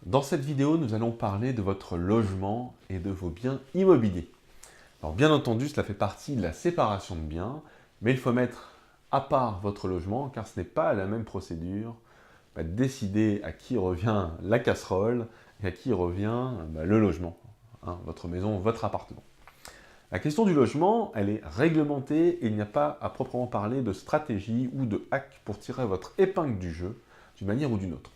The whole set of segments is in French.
Dans cette vidéo, nous allons parler de votre logement et de vos biens immobiliers. Alors bien entendu, cela fait partie de la séparation de biens, mais il faut mettre à part votre logement car ce n'est pas la même procédure. Décider à qui revient la casserole et à qui revient le logement, votre maison, votre appartement. La question du logement, elle est réglementée et il n'y a pas à proprement parler de stratégie ou de hack pour tirer votre épingle du jeu d'une manière ou d'une autre.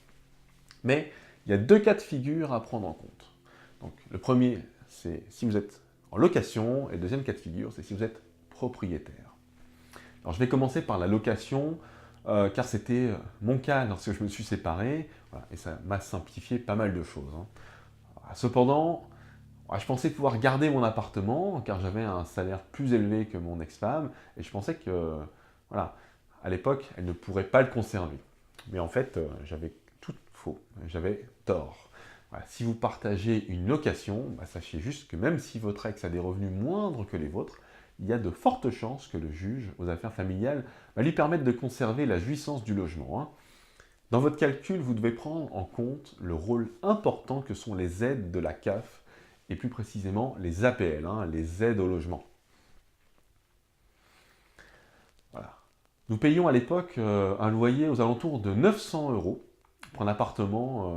Mais il y a deux cas de figure à prendre en compte. Donc, le premier, c'est si vous êtes en location, et le deuxième cas de figure, c'est si vous êtes propriétaire. Alors, je vais commencer par la location, car c'était mon cas lorsque je me suis séparé, voilà, et ça m'a simplifié pas mal de choses. Cependant, je pensais pouvoir garder mon appartement, car j'avais un salaire plus élevé que mon ex-femme, et je pensais que, voilà, à l'époque, elle ne pourrait pas le conserver. Mais en fait, j'avais tout faux, j'avais tort. Voilà, si vous partagez une location, sachez juste que même si votre ex a des revenus moindres que les vôtres, il y a de fortes chances que le juge aux affaires familiales lui permette de conserver la jouissance du logement. Dans votre calcul, vous devez prendre en compte le rôle important que sont les aides de la CAF, et plus précisément les APL, les aides au logement. Voilà. Nous payions à l'époque un loyer aux alentours de 900 € pour un appartement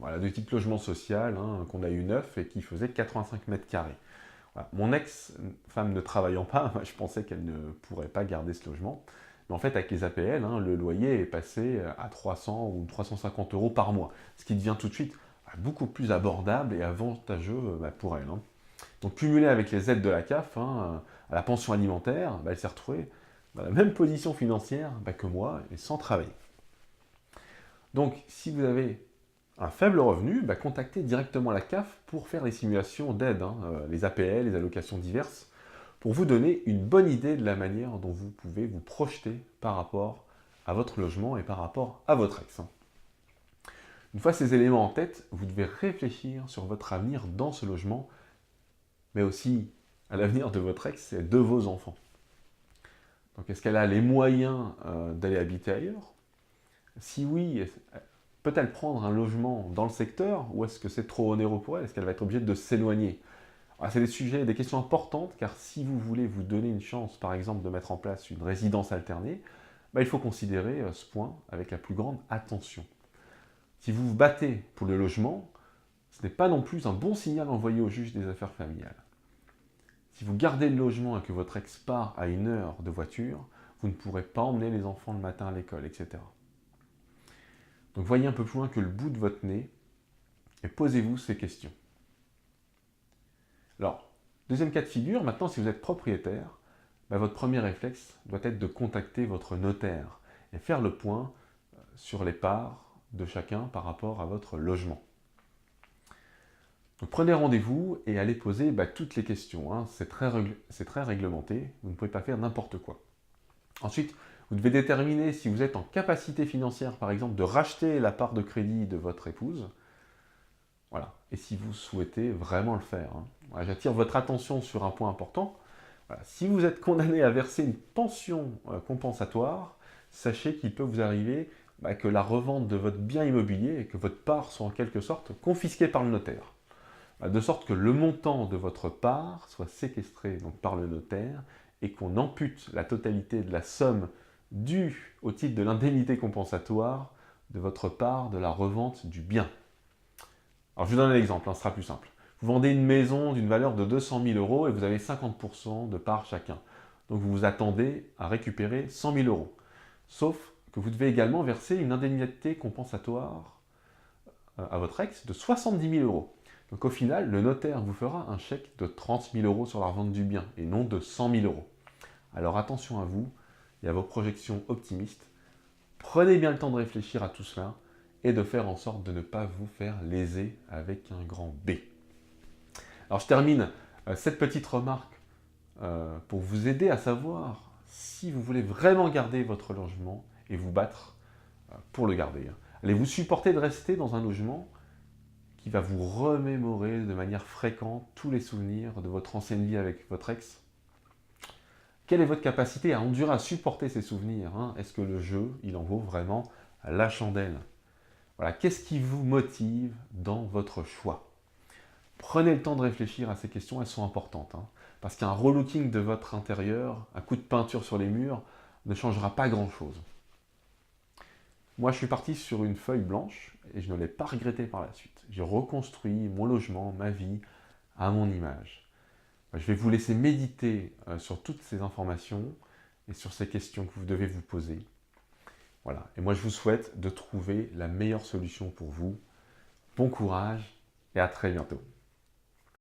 de type logement social qu'on a eu neuf et qui faisait 85 mètres carrés. Voilà. Mon ex-femme ne travaillant pas, je pensais qu'elle ne pourrait pas garder ce logement. Mais en fait, avec les APL, le loyer est passé à 300 ou 350 € par mois, ce qui devient tout de suite beaucoup plus abordable et avantageux pour elle. Donc cumulé avec les aides de la CAF, à la pension alimentaire, elle s'est retrouvée dans la même position financière que moi et sans travailler. Donc si vous avez un faible revenu, contactez directement la CAF pour faire les simulations d'aide, les APL, les allocations diverses, pour vous donner une bonne idée de la manière dont vous pouvez vous projeter par rapport à votre logement et par rapport à votre ex. Une fois ces éléments en tête, vous devez réfléchir sur votre avenir dans ce logement, mais aussi à l'avenir de votre ex et de vos enfants. Donc est-ce qu'elle a les moyens d'aller habiter ailleurs? Si oui, peut-elle prendre un logement dans le secteur ou est-ce que c'est trop onéreux pour elle? Est-ce qu'elle va être obligée de s'éloigner? C'est des sujets, des questions importantes, car si vous voulez vous donner une chance, par exemple, de mettre en place une résidence alternée, il faut considérer ce point avec la plus grande attention. Si vous vous battez pour le logement, ce n'est pas non plus un bon signal envoyé au juge des affaires familiales. Si vous gardez le logement et que votre ex part à 1 heure de voiture, vous ne pourrez pas emmener les enfants le matin à l'école, etc. Donc voyez un peu plus loin que le bout de votre nez et posez-vous ces questions. Alors, deuxième cas de figure, maintenant si vous êtes propriétaire, votre premier réflexe doit être de contacter votre notaire et faire le point sur les parts de chacun par rapport à votre logement. Donc prenez rendez-vous et allez poser toutes les questions. C'est très réglementé, vous ne pouvez pas faire n'importe quoi. Ensuite, vous devez déterminer si vous êtes en capacité financière, par exemple, de racheter la part de crédit de votre épouse. Voilà. Et si vous souhaitez vraiment le faire. Voilà, j'attire votre attention sur un point important. Voilà. Si vous êtes condamné à verser une pension compensatoire, sachez qu'il peut vous arriver que la revente de votre bien immobilier et que votre part soit en quelque sorte confisquée par le notaire. De sorte que le montant de votre part soit séquestré donc, par le notaire et qu'on ampute la totalité de la somme due au titre de l'indemnité compensatoire de votre part de la revente du bien. Alors je vous donne un exemple, ce sera plus simple. Vous vendez une maison d'une valeur de 200 000 € et vous avez 50% de part chacun. Donc vous vous attendez à récupérer 100 000 €. Sauf que vous devez également verser une indemnité compensatoire à votre ex de 70 000 €. Donc au final, le notaire vous fera un chèque de 30 000 € sur la revente du bien et non de 100 000 €. Alors attention à vous et à vos projections optimistes. Prenez bien le temps de réfléchir à tout cela et de faire en sorte de ne pas vous faire léser avec un grand B. Alors je termine cette petite remarque pour vous aider à savoir si vous voulez vraiment garder votre logement et vous battre pour le garder. Allez-vous supporter de rester dans un logement qui va vous remémorer de manière fréquente tous les souvenirs de votre ancienne vie avec votre ex? Quelle est votre capacité à endurer, à supporter ces souvenirs? Est-ce que le jeu, il en vaut vraiment la chandelle? Voilà, qu'est-ce qui vous motive dans votre choix? Prenez le temps de réfléchir à ces questions, elles sont importantes, hein, parce qu'un relooking de votre intérieur, un coup de peinture sur les murs, ne changera pas grand-chose. Moi, je suis parti sur une feuille blanche et je ne l'ai pas regretté par la suite. J'ai reconstruit mon logement, ma vie, à mon image. Je vais vous laisser méditer sur toutes ces informations et sur ces questions que vous devez vous poser. Voilà. Et moi, je vous souhaite de trouver la meilleure solution pour vous. Bon courage et à très bientôt.